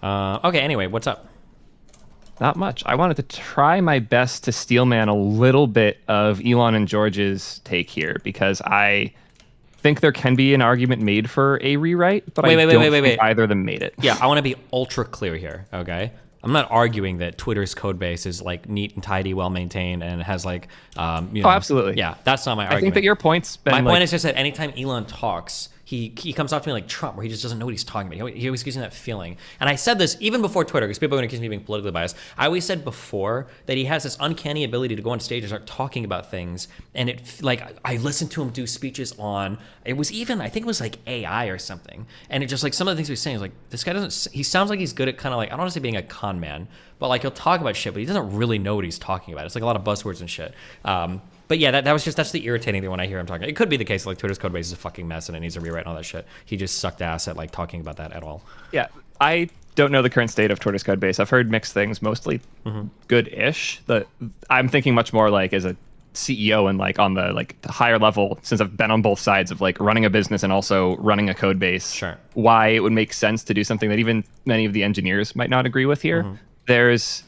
Okay, anyway, what's up? Not much. I wanted to try my best to steelman a little bit of Elon and George's take here because I think there can be an argument made for a rewrite, but I Wait, wait, wait, wait, don't wait, think wait. either of them made it. Yeah, I want to be ultra clear here, okay? I'm not arguing that Twitter's code base is like neat and tidy, well maintained, and has like, Oh, absolutely. yeah, that's not my I think that argument. your point's My been point like, is just that anytime Elon talks, he comes off to me like Trump, where he just doesn't know what he's talking about. He always gives me that feeling. And I said this even before Twitter, because people are going to accuse me of being politically biased. I always said before that he has this uncanny ability to go on stage and start talking about things. And it, like, I listened to him do speeches on, it was even, I think it was like AI or something. And it just like, some of the things he was saying is like, this guy doesn't, he sounds like he's good at kind of like, I don't want to say being a con man, but like he'll talk about shit, but he doesn't really know what he's talking about. It's like a lot of buzzwords and shit. But yeah, that's the irritating thing when I hear him talking. It could be the case like Twitter's code base is a fucking mess and it needs to rewrite and all that shit. He just sucked ass at like talking about that at all. yeah, I don't know the current state of Twitter's code base. I've heard mixed things, mostly good-ish. I'm thinking much more like as a CEO and like on the like higher level, since I've been on both sides of like running a business and also running a code base. Sure. Why it would make sense to do something that even many of the engineers might not agree with here. There's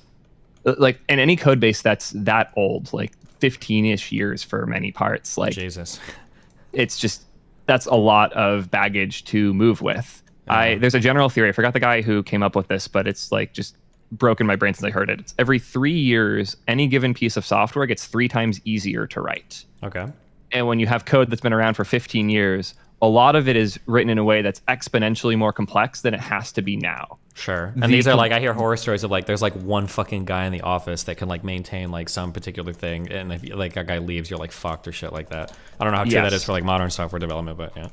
like in any code base that's that old, like 15-ish years for many parts, like Jesus. it's just that's a lot of baggage to move with. There's a general theory. I forgot the guy who came up with this, but it's like just broken my brain since I heard it. It's every 3 years, any given piece of software gets 3 times easier to write. Okay. And when you have code that's been around for 15 years, a lot of it is written in a way that's exponentially more complex than it has to be now. Sure. And these are like, I hear horror stories of like, there's like one fucking guy in the office that can like maintain like some particular thing. And if like a guy leaves, you're like fucked or shit like that. I don't know how true that is for like modern software development, but yeah.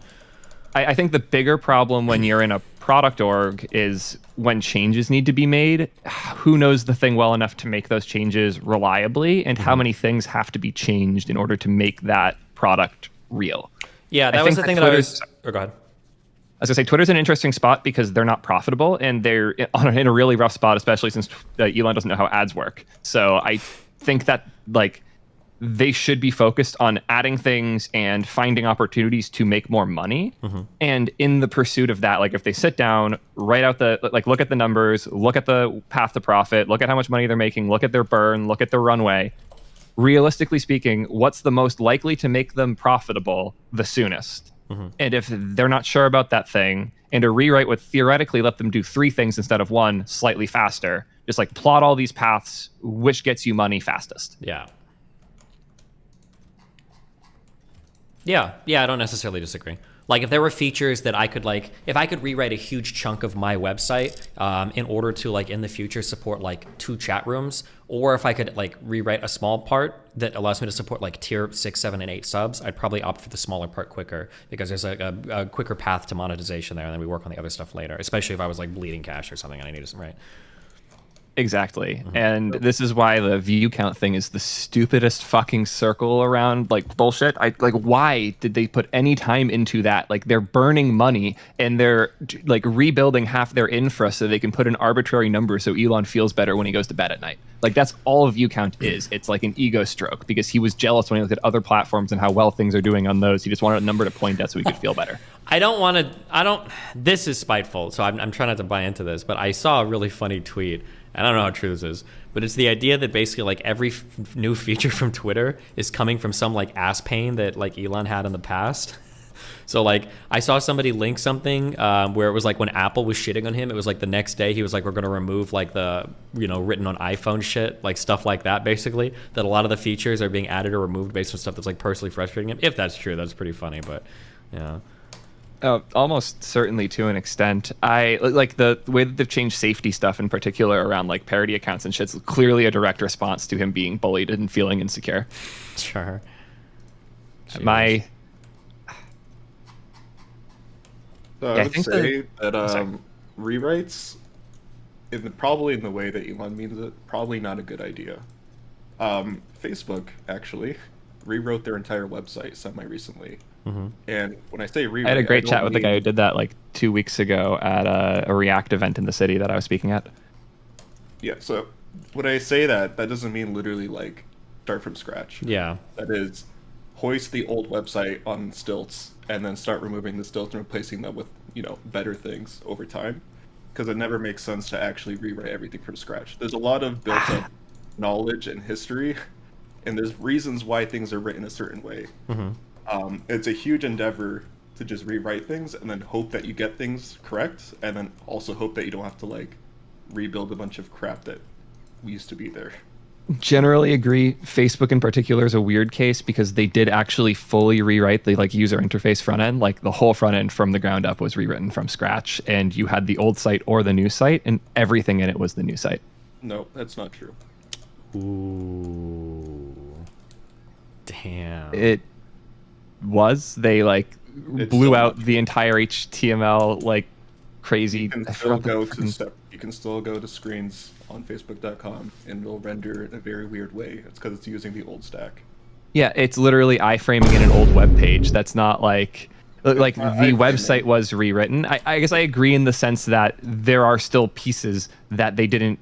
I think the bigger problem when you're in a product org is when changes need to be made. Who knows the thing well enough to make those changes reliably, and how many things have to be changed in order to make that product real? Yeah, that was the thing that I was. Oh, go ahead. As I say, Twitter's an interesting spot because they're not profitable and they're in a really rough spot, especially since Elon doesn't know how ads work. So I think that like they should be focused on adding things and finding opportunities to make more money. And in the pursuit of that, like if they sit down, write out look at the numbers, look at the path to profit, look at how much money they're making, look at their burn, look at their runway. Realistically speaking, what's the most likely to make them profitable the soonest? And if they're not sure about that thing, and a rewrite would theoretically let them do 3 things instead of 1 slightly faster, just like plot all these paths, which gets you money fastest. Yeah. Yeah, I don't necessarily disagree. Like if there were features that I could like, if I could rewrite a huge chunk of my website in order to like in the future support like 2 chat rooms, or if I could like rewrite a small part that allows me to support like tier 6, 7, and 8 subs, I'd probably opt for the smaller part quicker because there's a quicker path to monetization there, and then we work on the other stuff later. Especially if I was like bleeding cash or something and I needed some right. Exactly. And this is why the view count thing is the stupidest fucking circle around like bullshit. Why did they put any time into that? Like they're burning money and they're like rebuilding half their infra so they can put an arbitrary number so Elon feels better when he goes to bed at night. Like that's all view count is. It's like an ego stroke because he was jealous when he looked at other platforms and how well things are doing on those. He just wanted a number to point at so he could feel better. This is spiteful, so I'm trying not to buy into this, but I saw a really funny tweet. I don't know how true this is, but it's the idea that basically like every new feature from Twitter is coming from some like ass pain that like Elon had in the past. So like I saw somebody link something where it was like when Apple was shitting on him, it was like the next day he was like, we're going to remove like the, written on iPhone shit, like stuff like that, basically, that a lot of the features are being added or removed based on stuff that's like personally frustrating him. If that's true, that's pretty funny, but yeah. Almost certainly to an extent. I like the way that they've changed safety stuff in particular around like parody accounts and shit's clearly a direct response to him being bullied and feeling insecure. Sure. My So Yeah, I would think say sorry. that rewrites, probably in the way that Elon means it, probably not a good idea. Facebook actually rewrote their entire website semi-recently. And when I say rewrite, I had a great don't chat with the guy who mean- did that like 2 weeks ago at a React event in the city that I was speaking at. Yeah, so when I say that, that doesn't mean literally like start from scratch. Yeah. That is hoist the old website on stilts and then start removing the stilts and replacing them with, better things over time. because it never makes sense to actually rewrite everything from scratch. There's a lot of built-up knowledge and history, and there's reasons why things are written a certain way. It's a huge endeavor to just rewrite things and then hope that you get things correct, and then also hope that you don't have to like rebuild a bunch of crap that used to be there. Generally agree. Facebook in particular is a weird case because they did actually fully rewrite the like user interface front end. Like the whole front end from the ground up was rewritten from scratch, and you had the old site or the new site, and everything in it was the new site. No, that's not true. Ooh. Damn. It was. They like blew out the entire HTML like crazy. You can still go to you can still go to screens on Facebook.com and it'll render in a very weird way. It's because it's using the old stack. Yeah, it's literally iframing in an old web page. That's not like the website was rewritten. I guess I agree in the sense that there are still pieces that they didn't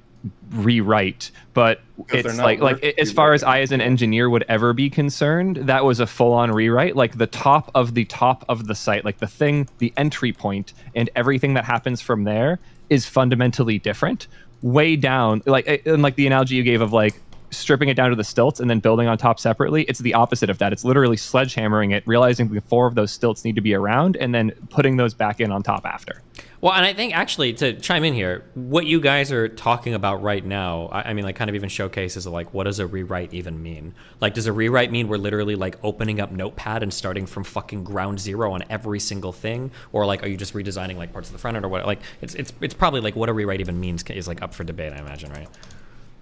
rewrite, but it's like as far as I as an engineer would ever be concerned, that was a full-on rewrite. Like the top of the site, like the entry point and everything that happens from there is fundamentally different. Way down, like the analogy you gave of like stripping it down to the stilts and then building on top separately, it's the opposite of that. It's literally sledgehammering it, realizing the 4 of those stilts need to be around, and then putting those back in on top after. Well, and I think actually to chime in here, what you guys are talking about right now, I mean, like kind of even showcases of like, what does a rewrite even mean? Like, does a rewrite mean we're literally like opening up Notepad and starting from fucking ground zero on every single thing? Or like, are you just redesigning like parts of the front end or what? Like, it's probably like what a rewrite even means is like up for debate, I imagine, right?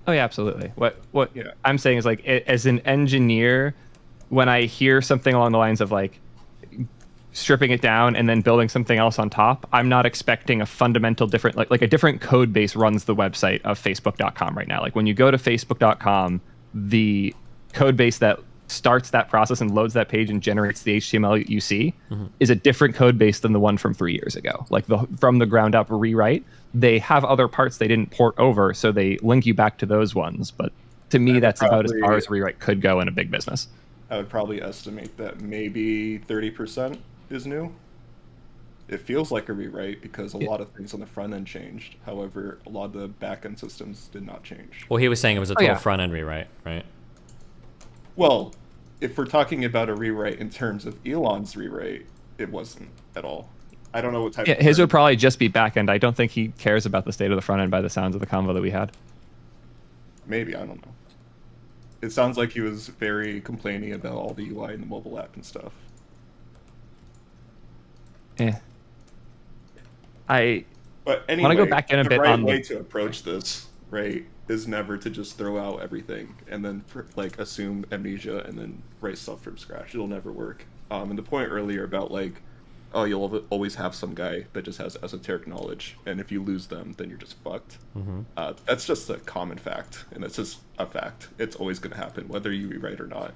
Oh yeah, absolutely. What I'm saying is like, as an engineer, when I hear something along the lines of like stripping it down and then building something else on top, I'm not expecting a fundamental different, like a different code base runs the website of Facebook.com right now. Like when you go to Facebook.com, the code base that starts that process and loads that page and generates the HTML you see is a different code base than the one from 3 years ago. Like from the ground up rewrite, they have other parts they didn't port over, so they link you back to those ones. But to me, that's about as far as rewrite could go in a big business. I would probably estimate that maybe 30% is new. It feels like a rewrite because a lot of things on the front end changed. However, a lot of the back end systems did not change. Well, he was saying it was a total front end rewrite, right? Well, if we're talking about a rewrite in terms of Elon's rewrite, it wasn't at all. I don't know what type of his would probably just be back end. I don't think he cares about the state of the front end by the sounds of the convo that we had. Maybe, I don't know. It sounds like he was very complaining about all the UI in the mobile app and stuff. But anyway, want to go back in a bit on the way to approach this, right, is never to just throw out everything and then like assume amnesia and then write stuff from scratch. It'll never work. And the point earlier about like, oh, you'll always have some guy that just has esoteric knowledge, and if you lose them, then you're just fucked. That's just a common fact, and it's just a fact. It's always going to happen, whether you rewrite or not.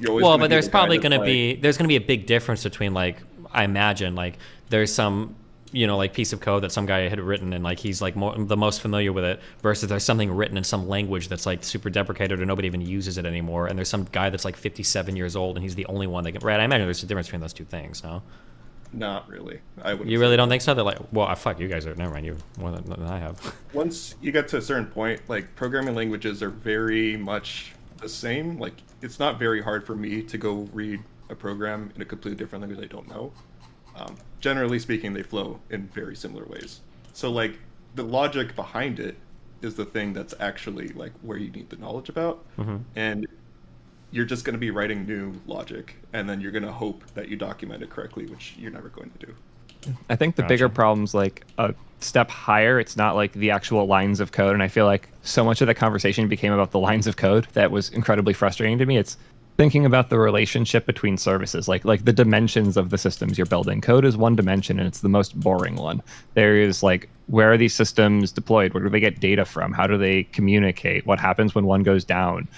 Well, but there's probably going to be a big difference between like, I imagine like there's some, you know, like piece of code that some guy had written and like he's like the most familiar with it, versus there's something written in some language that's like super deprecated or nobody even uses it anymore, and there's some guy that's like 57 years old and he's the only one that can. Right? I imagine there's a difference between those two things. No. Not really. I wouldn't. You really don't think so? They're like, well, fuck, you guys are. Never mind, you more than I have. Once you get to a certain point, like programming languages are very much the same. Like it's not very hard for me to go read a program in a completely different language I don't know. Generally speaking, they flow in very similar ways. So like the logic behind it is the thing that's actually like where you need the knowledge about, and you're just going to be writing new logic, and then you're going to hope that you document it correctly, which you're never going to do. I think the bigger problem's like a step higher. It's not like the actual lines of code, and I feel like so much of the conversation became about the lines of code that was incredibly frustrating to me. It's thinking about the relationship between services, like the dimensions of the systems you're building. Code is one dimension, and it's the most boring one. There is like, where are these systems deployed? Where do they get data from? How do they communicate? What happens when one goes down?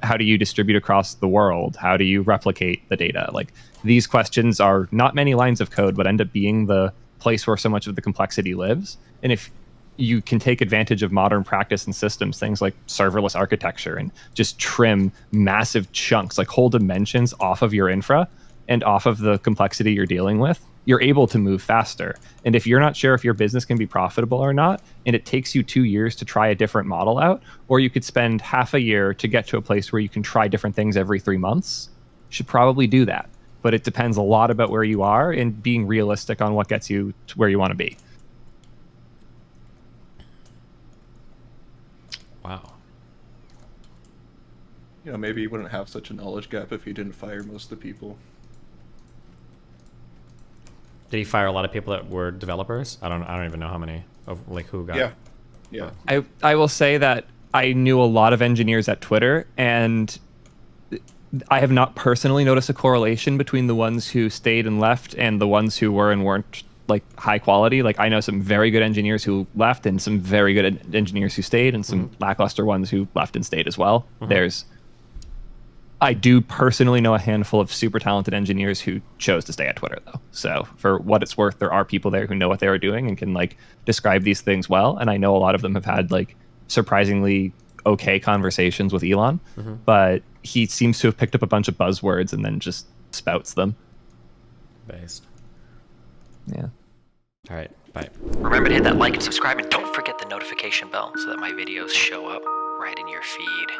How do you distribute across the world? How do you replicate the data? Like these questions are not many lines of code, but end up being the place where so much of the complexity lives. And if you can take advantage of modern practice and systems, things like serverless architecture, and just trim massive chunks, like whole dimensions off of your infra and off of the complexity you're dealing with, you're able to move faster. And if you're not sure if your business can be profitable or not, and it takes you 2 years to try a different model out, or you could spend half a year to get to a place where you can try different things every 3 months, you should probably do that. But it depends a lot about where you are and being realistic on what gets you to where you want to be. Wow. You know, maybe you wouldn't have such a knowledge gap if you didn't fire most of the people. Did he fire a lot of people that were developers? I don't even know how many of like who got. Yeah. I will say that I knew a lot of engineers at Twitter, and I have not personally noticed a correlation between the ones who stayed and left and the ones who were and weren't like high quality. Like I know some very good engineers who left and some very good engineers who stayed, and some lackluster ones who left and stayed as well. I do personally know a handful of super talented engineers who chose to stay at Twitter, though. So for what it's worth, there are people there who know what they are doing and can like describe these things well. And I know a lot of them have had like surprisingly okay conversations with Elon, but he seems to have picked up a bunch of buzzwords and then just spouts them. Based. Yeah. All right. Bye. Remember to hit that like and subscribe, and don't forget the notification bell so that my videos show up right in your feed.